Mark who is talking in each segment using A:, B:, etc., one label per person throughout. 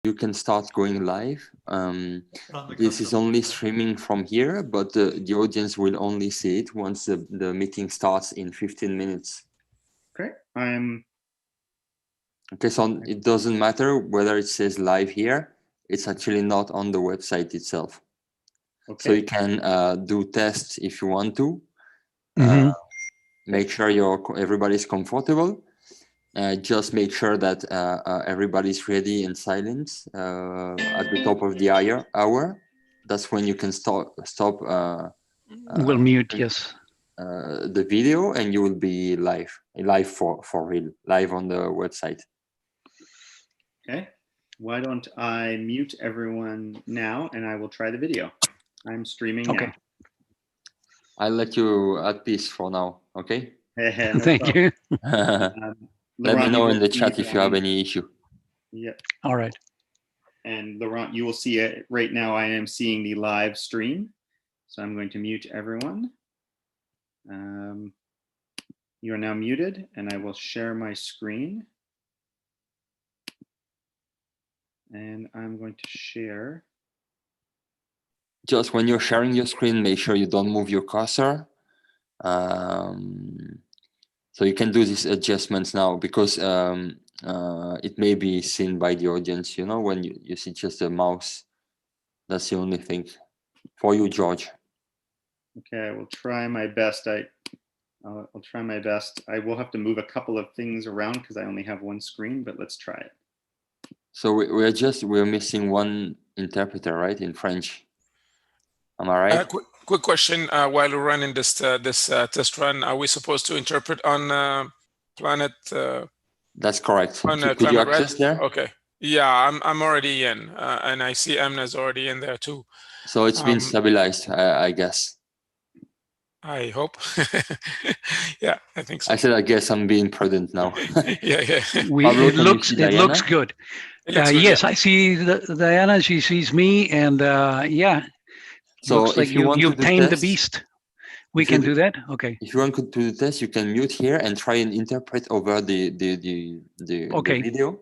A: you can start going live. This is only streaming from here, but the audience will only see it once the meeting starts in 15 minutes.
B: Okay,
A: Okay, so it doesn't matter whether it says live here. It's actually not on the website itself.
B: okay.
A: So you can do tests if you want to. Make sure everybody's comfortable. Just make sure that everybody's ready and silent at the top of the hour. That's when you can stop.
C: We'll mute, yes.
A: The video, and you will be live for real, live on the website.
B: Okay. Why don't I mute everyone now, and I will try the video. I'm streaming now.
A: I'll let you at peace for now. Okay.
B: No
C: Thank
B: problem.
C: you.
A: Let me
B: Laurent,
A: know in the chat if you have any issue.
B: Yeah.
C: All right.
B: And Laurent, you will see it right now. I am seeing the live stream, so I'm going to mute everyone. You are now muted, and I will share my screen. And I'm going to share.
A: Just when you're sharing your screen, make sure you don't move your cursor. So you can do these adjustments now, because it may be seen by the audience, you know, when you see just the mouse. That's the only thing for you, George.
B: Okay, I will try my best. I'll try my best. I will have to move a couple of things around because I only have one screen, but let's try it.
A: So we're missing one interpreter, right, in French? Am I right?
D: Quick question. While we're running this test run, are we supposed to interpret on Planet?
A: That's correct.
D: On
A: Could you access there?
D: Okay. Yeah, I'm already in, and I see Emna's already in there too.
A: So it's been stabilized, I guess.
D: I hope. Yeah, I think so.
A: I said, I guess I'm being prudent now.
D: Yeah.
C: It looks good. Yes, I see Diana. She sees me, and yeah.
A: So
C: looks like you tamed the beast. We can do that. Okay.
A: If you want to do the test, you can mute here and try and interpret over the video.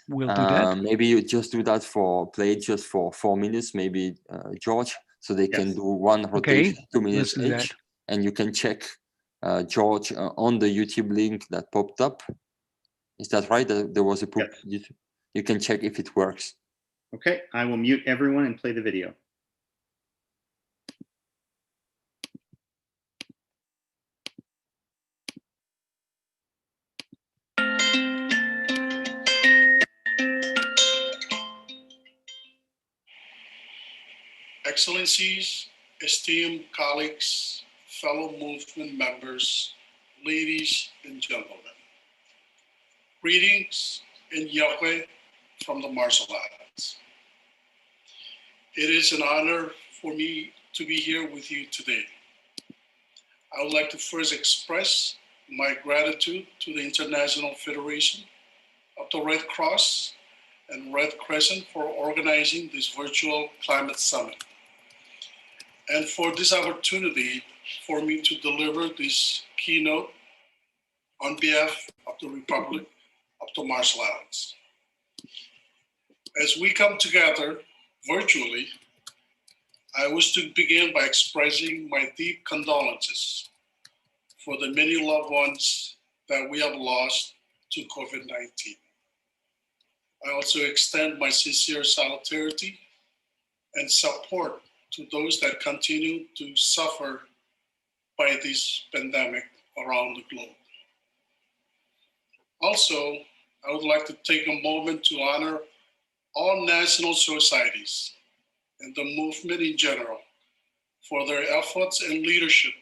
C: We'll do that.
A: Maybe you just do that play just for 4 minutes, maybe George, so they can do one rotation, 2 minutes each, and you can check George on the YouTube link that popped up. Is that right? There was a YouTube. You can check if it works.
B: Okay, I will mute everyone and play the video.
E: Excellencies, esteemed colleagues, fellow movement members, ladies and gentlemen. Greetings in Yahweh from the Marshall Islands. It is an honor for me to be here with you today. I would like to first express my gratitude to the International Federation of the Red Cross and Red Crescent for organizing this virtual climate summit, and for this opportunity for me to deliver this keynote on behalf of the Republic of the Marshall Islands. As we come together virtually, I wish to begin by expressing my deep condolences for the many loved ones that we have lost to COVID-19. I also extend my sincere solidarity and support to those that continue to suffer by this pandemic around the globe. Also, I would like to take a moment to honor all national societies and the movement in general for their efforts and leadership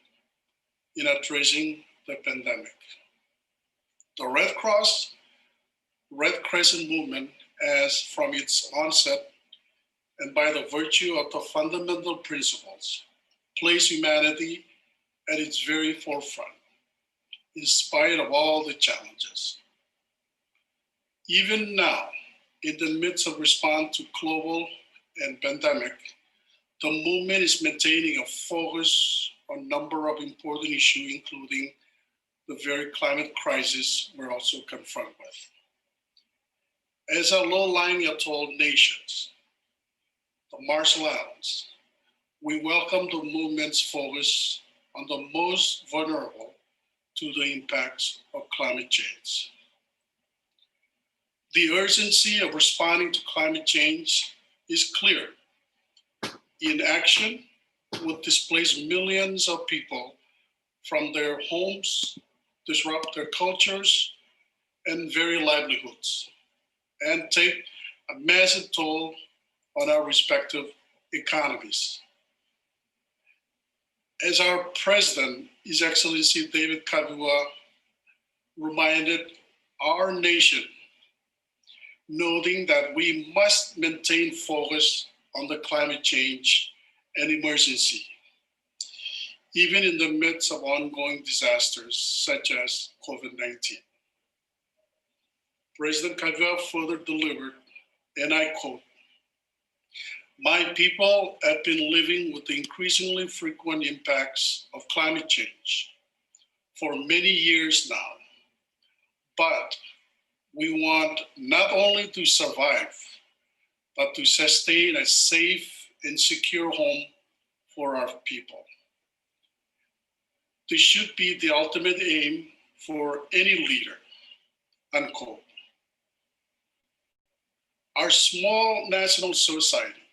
E: in addressing the pandemic. The Red Cross, Red Crescent movement has, from its onset, and by the virtue of the fundamental principles, placed humanity at its very forefront, in spite of all the challenges. Even now, in the midst of response to global and pandemic, the movement is maintaining a focus on a number of important issues, including the very climate crisis we're also confronted with. As a low-lying atoll nations, the Marshall Islands, we welcome the movement's focus on the most vulnerable to the impacts of climate change. The urgency of responding to climate change is clear. Inaction would displace millions of people from their homes, disrupt their cultures and very livelihoods, and take a massive toll on our respective economies. As our President, His Excellency David Kavua, reminded our nation, noting that we must maintain focus on the climate change and emergency, even in the midst of ongoing disasters such as COVID-19. President Kavua further delivered, and I quote, "My people have been living with the increasingly frequent impacts of climate change for many years now, but we want not only to survive, but to sustain a safe and secure home for our people. This should be the ultimate aim for any leader," unquote. Our small national society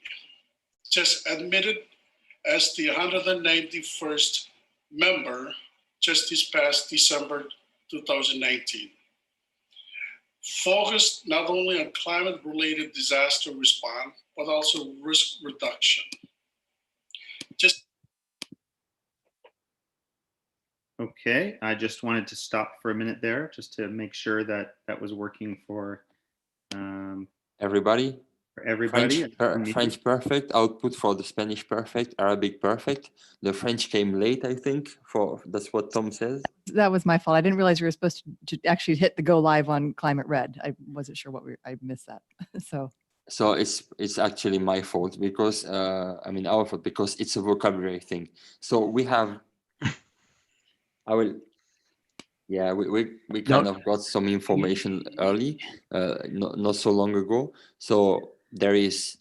E: just admitted as the 191st member just this past December 2019. Focused not only on climate-related disaster response, but also risk reduction.
B: Okay, I just wanted to stop for a minute there just to make sure that that was working for
A: everybody.
B: Everybody.
A: French perfect, output for the Spanish perfect, Arabic perfect. The French came late, I think, that's what Tom says.
F: That was my fault. I didn't realize we were supposed to actually hit the go live on Climate Red. I wasn't sure I missed that. So
A: it's actually my fault because our fault because it's a vocabulary thing. So we have we kind of got some information early, not so long ago. So there is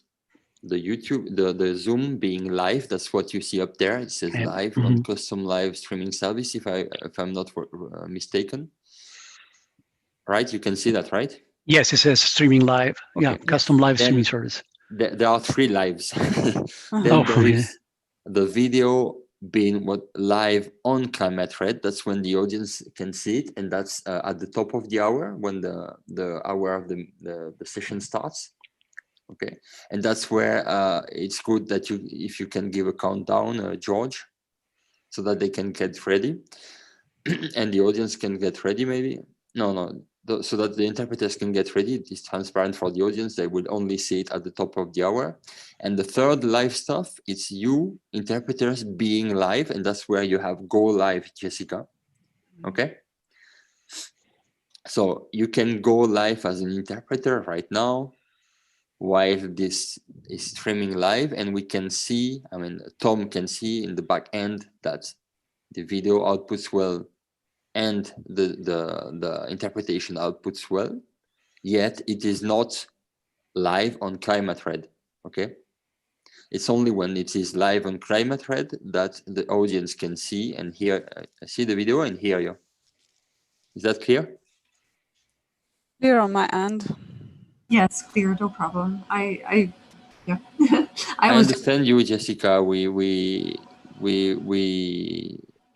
A: the YouTube, the Zoom being live. That's what you see up there. It says live on custom live streaming service. If I'm not mistaken, right? You can see that, right?
C: Yes, it says streaming live. Okay. Yeah, custom live streaming service.
A: There are 3 lives. Then there is the video being live on Climate Red. That's when the audience can see it, and that's at the top of the hour when the hour of the session starts. Okay, and that's where it's good that if you can give a countdown, George, so that they can get ready, and the audience can get ready. Maybe so that the interpreters can get ready. It is transparent for the audience. They will only see it at the top of the hour. And the third live stuff, it's you interpreters being live, and that's where you have go live, Jessica. Okay. So you can go live as an interpreter right now while this is streaming live, and we can see, Tom can see in the back end that the video outputs well and the interpretation outputs well, yet it is not live on Climate Red. Okay, it's only when it is live on Climate Red that the audience can see and hear, see the video and hear you. Is that clear?
G: Clear on my end.
H: Yes, clear, no problem. I
A: understand you, Jessica. We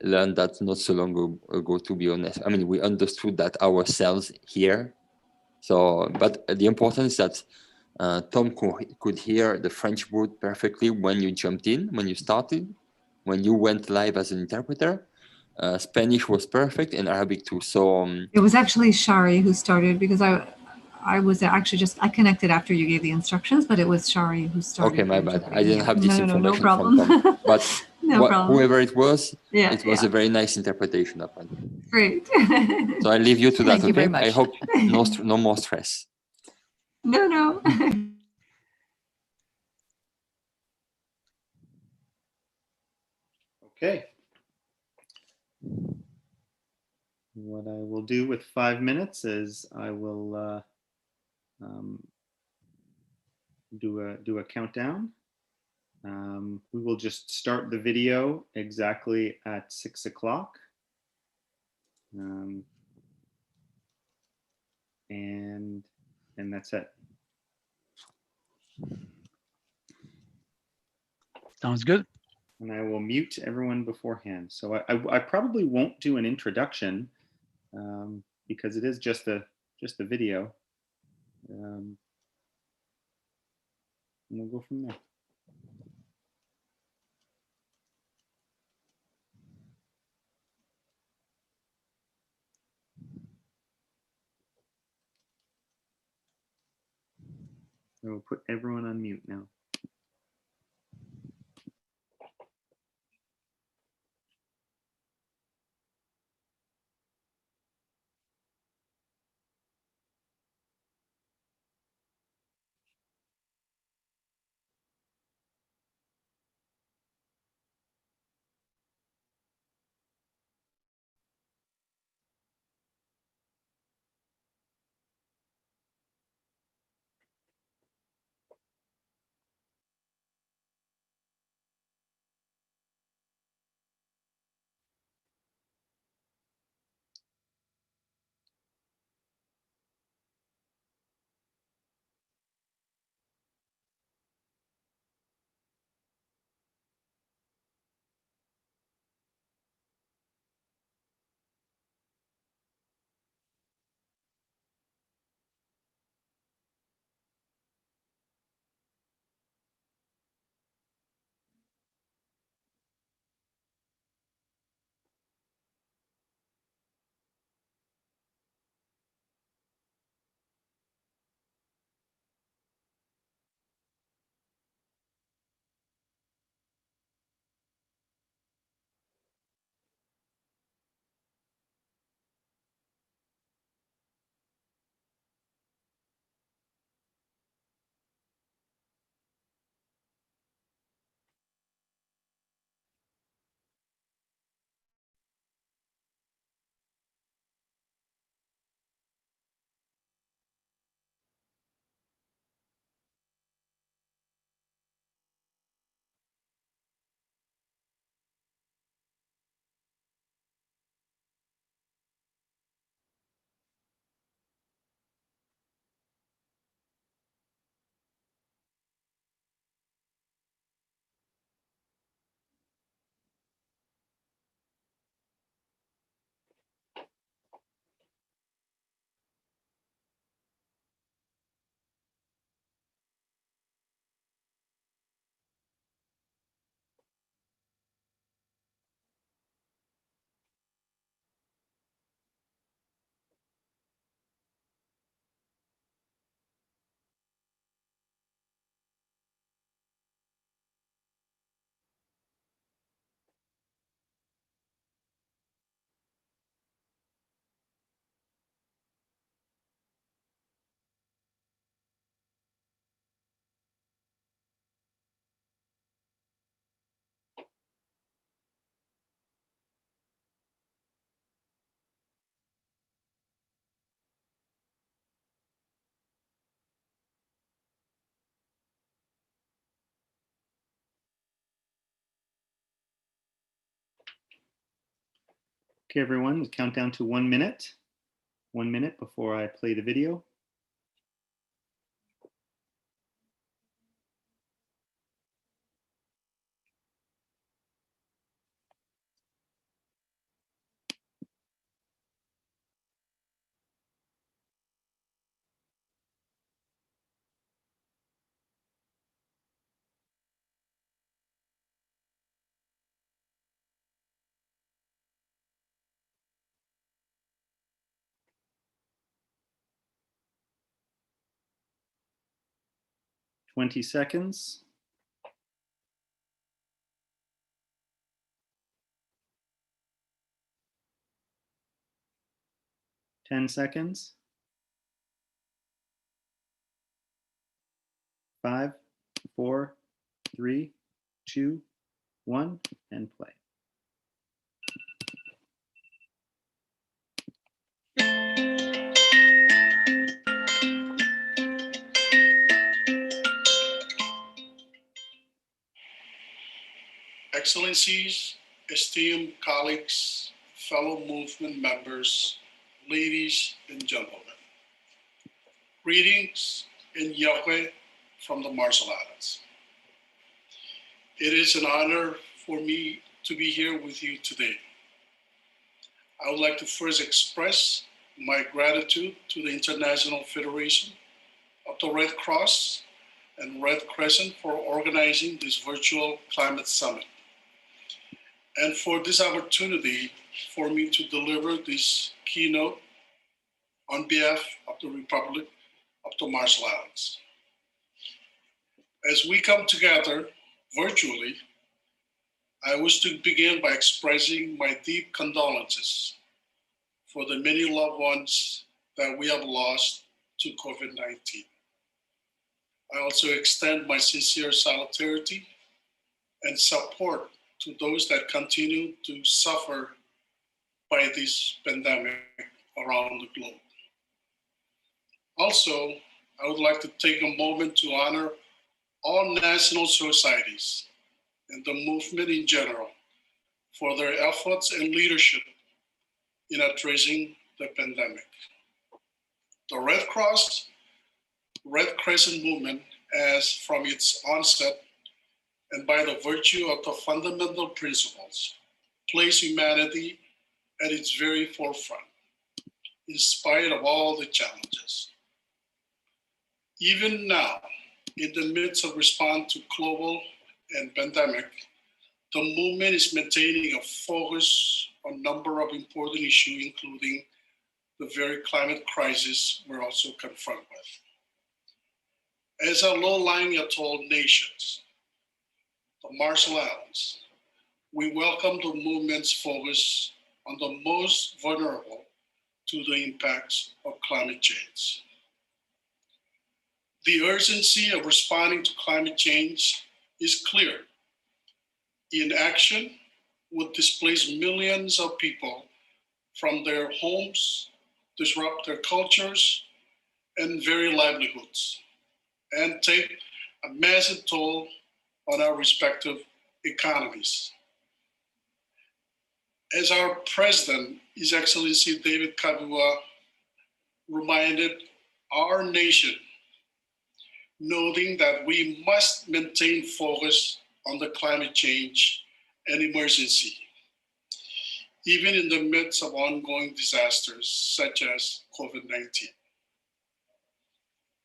A: learned that not so long ago, to be honest. We understood that ourselves here. So, but the importance is that Tom could hear the French word perfectly when you jumped in, when you started, when you went live as an interpreter. Spanish was perfect and Arabic too. So
H: it was actually Shari who started, because I was actually I connected after you gave the instructions, but it was Shari who started.
A: Okay, my bad. I didn't have this information
H: no problem.
A: from Tom. But
H: no problem.
A: Whoever it was a very nice interpretation of it.
H: Great.
A: So I leave you to that.
F: Thank you very much.
A: I hope no more stress.
H: No.
B: Okay. What I will do with 5 minutes is I will do a countdown. We will just start the video exactly at 6 o'clock. And that's it.
C: Sounds good.
B: And I will mute everyone beforehand. So I probably won't do an introduction because it is just the video. And we'll go from there. I will put everyone on mute now. Okay, everyone, count down to 1 minute. 1 minute before I play the video. Twenty seconds. 10 seconds. 5, 4, 3, 2, 1, and play.
E: Excellencies, esteemed colleagues, fellow movement members, ladies and gentlemen. Greetings in Yahweh from the Marshall Islands. It is an honor for me to be here with you today. I would like to first express my gratitude to the International Federation of the Red Cross and Red Crescent for organizing this virtual climate summit, and for this opportunity for me to deliver this keynote on behalf of the Republic of the Marshall Islands. As we come together virtually, I wish to begin by expressing my deep condolences for the many loved ones that we have lost to COVID-19. I also extend my sincere solidarity and support to those that continue to suffer by this pandemic around the globe. Also, I would like to take a moment to honor all national societies and the movement in general for their efforts and leadership in addressing the pandemic. The Red Cross, Red Crescent movement has, from its onset, and by the virtue of the fundamental principles, placed humanity at its very forefront, in spite of all the challenges. Even now, in the midst of response to global and pandemic, the movement is maintaining a focus on a number of important issues, including the very climate crisis we're also confronted with. As a low-lying atoll nations, the Marshall Islands, we welcome the movement's focus on the most vulnerable to the impacts of climate change. The urgency of responding to climate change is clear. Inaction would displace millions of people from their homes, disrupt their cultures and very livelihoods, and take a massive toll on our respective economies. As our President, His Excellency David Kabiwa, reminded our nation, noting that we must maintain focus on the climate change and emergency, even in the midst of ongoing disasters such as COVID-19.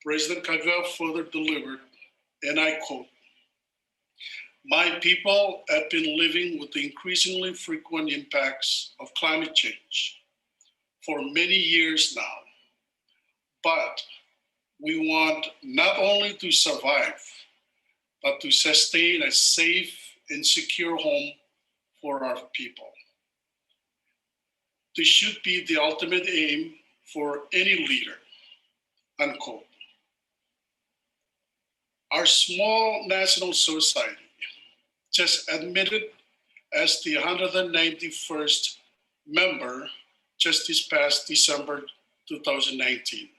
E: President Kabiwa further delivered, and I quote, "My people have been living with the increasingly frequent impacts of climate change for many years now, but we want not only to survive, but to sustain a safe and secure home for our people. This should be the ultimate aim for any leader," unquote. Our small national society just admitted as the 191st member just this past December 2019.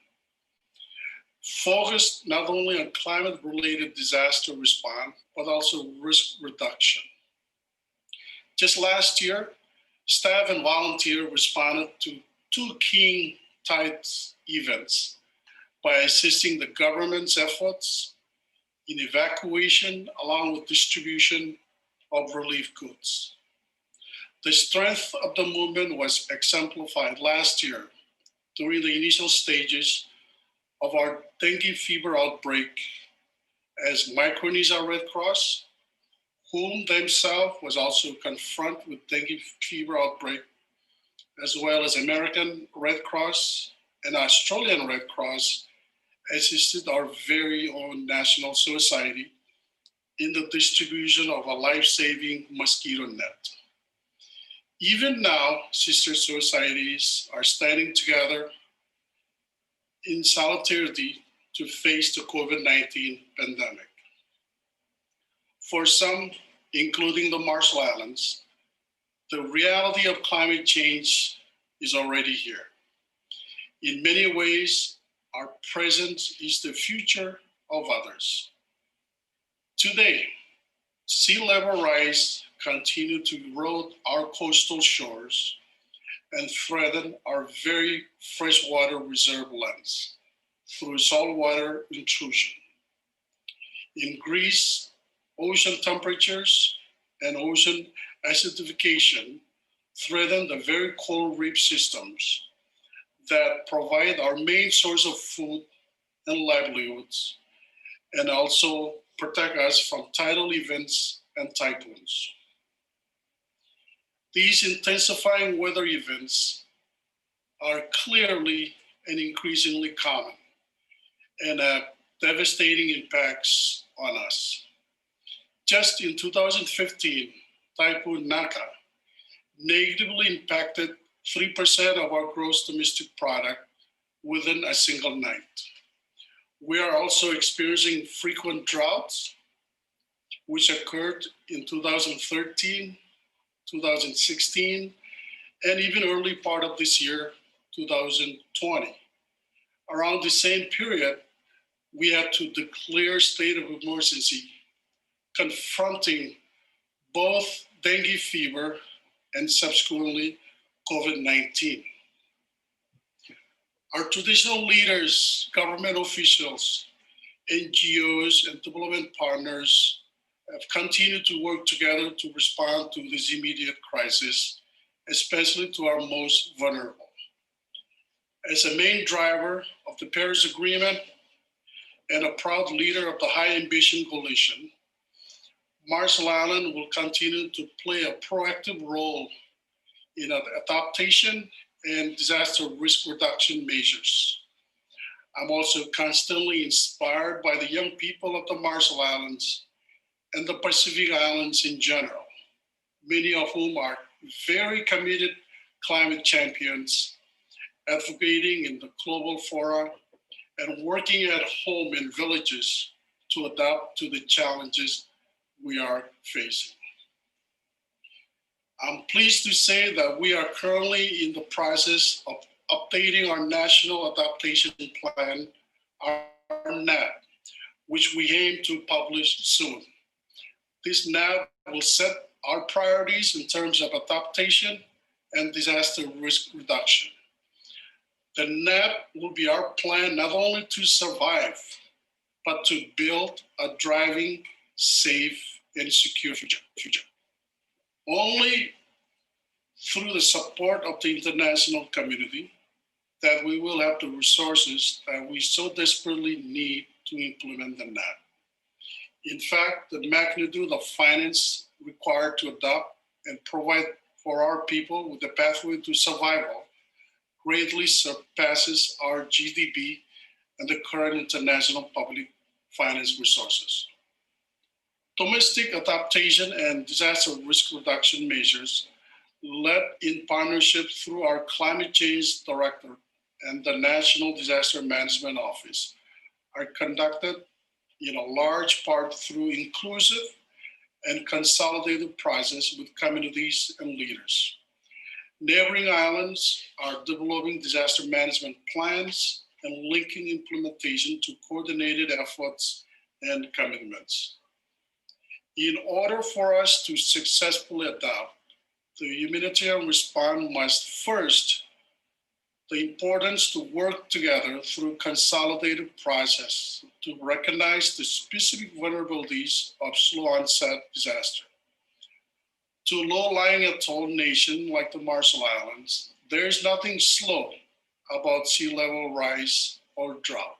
E: Focused not only on climate-related disaster response, but also risk reduction. Just last year, staff and volunteers responded to 2 key tides events by assisting the government's efforts in evacuation along with distribution of relief goods. The strength of the movement was exemplified last year during the initial stages of our dengue fever outbreak, as Micronesia Red Cross, whom themselves was also confronted with dengue fever outbreak, as well as American Red Cross and Australian Red Cross, assisted our very own national society in the distribution of a life-saving mosquito net. Even now, sister societies are standing together in solidarity to face the COVID-19 pandemic. For some, including the Marshall Islands, the reality of climate change is already here. In many ways, our present is the future of others. Today, sea level rise continue to erode our coastal shores and threaten our very freshwater reserve lands through saltwater intrusion. In Greece, ocean temperatures and ocean acidification threaten the very coral reef systems that provide our main source of food and livelihoods, and also protect us from tidal events and typhoons. These intensifying weather events are clearly and increasingly common and have devastating impacts on us. Just in 2015, Typhoon Naka negatively impacted 3% of our gross domestic product within a single night. We are also experiencing frequent droughts, which occurred in 2013, 2016, and even early part of this year, 2020. Around the same period, we had to declare state of emergency, confronting both dengue fever and subsequently COVID-19. Our traditional leaders, government officials, NGOs, and development partners have continued to work together to respond to this immediate crisis, especially to our most vulnerable. As a main driver of the Paris Agreement and a proud leader of the High Ambition Coalition, Marshall Islands will continue to play a proactive role in adaptation and disaster risk reduction measures. I'm also constantly inspired by the young people of the Marshall Islands and the Pacific Islands in general, many of whom are very committed climate champions, advocating in the global fora and working at home in villages to adapt to the challenges we are facing. I'm pleased to say that we are currently in the process of updating our National Adaptation Plan, our NAP, which we aim to publish soon. This NAP will set our priorities in terms of adaptation and disaster risk reduction. The NAP will be our plan not only to survive, but to build a thriving, safe, and secure future. Only through the support of the international community that we will have the resources that we so desperately need to implement the NAP. In fact, the magnitude of finance required to adopt and provide for our people with a pathway to survival greatly surpasses our GDP and the current international public finance resources. Domestic adaptation and disaster risk reduction measures, led in partnership through our Climate Change Director and the National Disaster Management Office, are conducted in a large part through inclusive and consolidated process with communities and leaders. Neighboring islands are developing disaster management plans and linking implementation to coordinated efforts and commitments. In order for us to successfully adapt, the humanitarian response must first, the importance to work together through consolidated process to recognize the specific vulnerabilities of slow onset disaster. To low-lying atoll nation like the Marshall Islands, there is nothing slow about sea level rise or drought.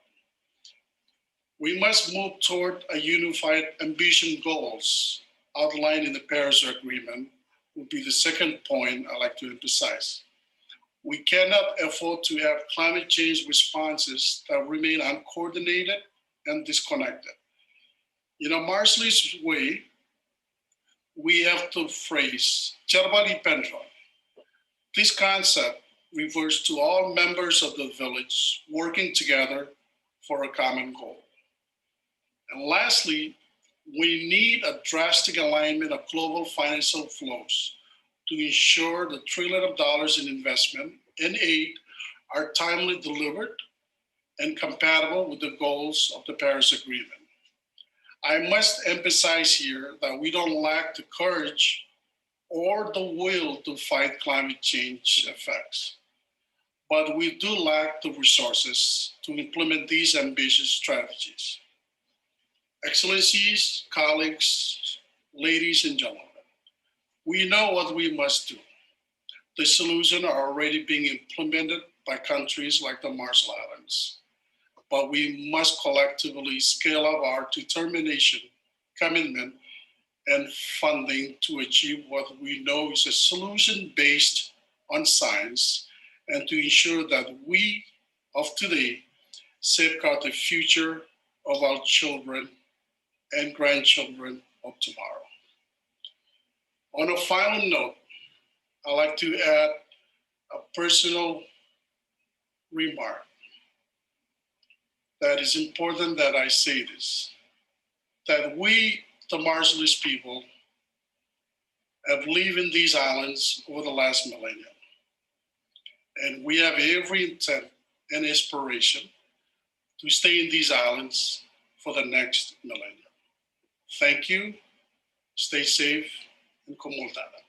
E: We must move toward a unified ambition goals outlined in the Paris Agreement would be the second point I'd like to emphasize. We cannot afford to have climate change responses that remain uncoordinated and disconnected. In a Marshallese way, we have the phrase, Charbali Pendra. This concept refers to all members of the village working together for a common goal. And lastly, we need a drastic alignment of global financial flows to ensure the $1 trillion in investment and aid are timely delivered and compatible with the goals of the Paris Agreement. I must emphasize here that we don't lack the courage or the will to fight climate change effects. But we do lack the resources to implement these ambitious strategies. Excellencies, colleagues, ladies and gentlemen, we know what we must do. The solutions are already being implemented by countries like the Marshall Islands, but we must collectively scale up our determination, commitment, and funding to achieve what we know is a solution based on science, and to ensure that we of today safeguard the future of our children and grandchildren of tomorrow. On a final note, I'd like to add a personal remark. That is important that I say this, that we, the Marshallese people, have lived in these islands over the last millennium. And we have every intent and inspiration to stay in these islands for the next millennium. Thank you, stay safe, and komultada.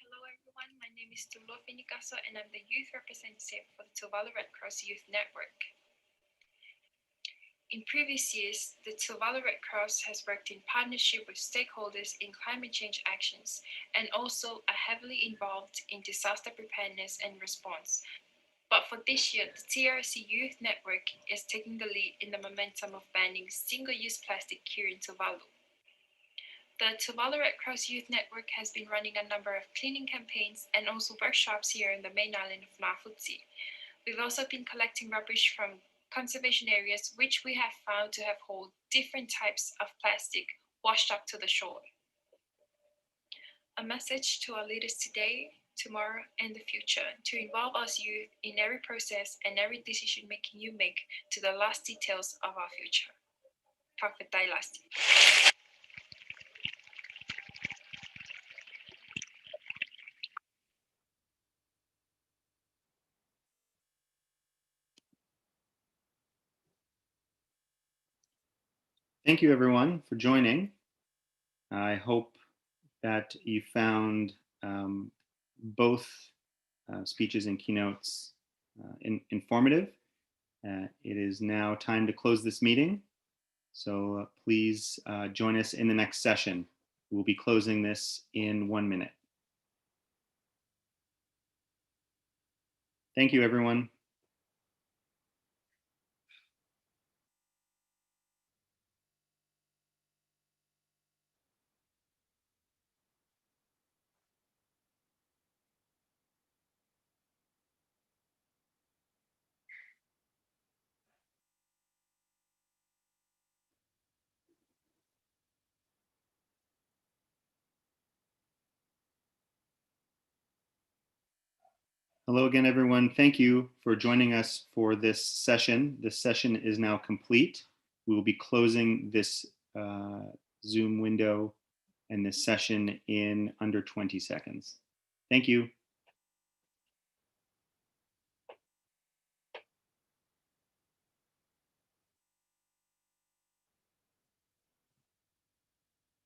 I: Hello everyone, my name is Tulo Finicaso and I'm the Youth Representative for the Tuvalu Red Cross Youth Network. In previous years, the Tuvalu Red Cross has worked in partnership with stakeholders in climate change actions and also are heavily involved in disaster preparedness and response. But for this year, the TRC Youth Network is taking the lead in the momentum of banning single-use plastic here in Tuvalu. The Tuvalu Red Cross Youth Network has been running a number of cleaning campaigns and also workshops here in the main island of Mafuti. We've also been collecting rubbish from conservation areas, which we have found to have hold different types of plastic washed up to the shore. A message to our leaders today, tomorrow, and the future to involve us youth in every process and every decision making you make to the last details of our future. Fakvetai lasti.
B: Thank you, everyone, for joining. I hope that you found both speeches and keynotes informative. It is now time to close this meeting. So please join us in the next session. We'll be closing this in 1 minute. Thank you, everyone. Hello again, everyone. Thank you for joining us for this session. This session is now complete. We will be closing this Zoom window and this session in under 20 seconds. Thank you.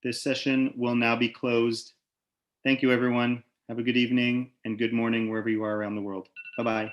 B: This session will now be closed. Thank you, everyone. Have a good evening and good morning wherever you are around the world. Bye-bye.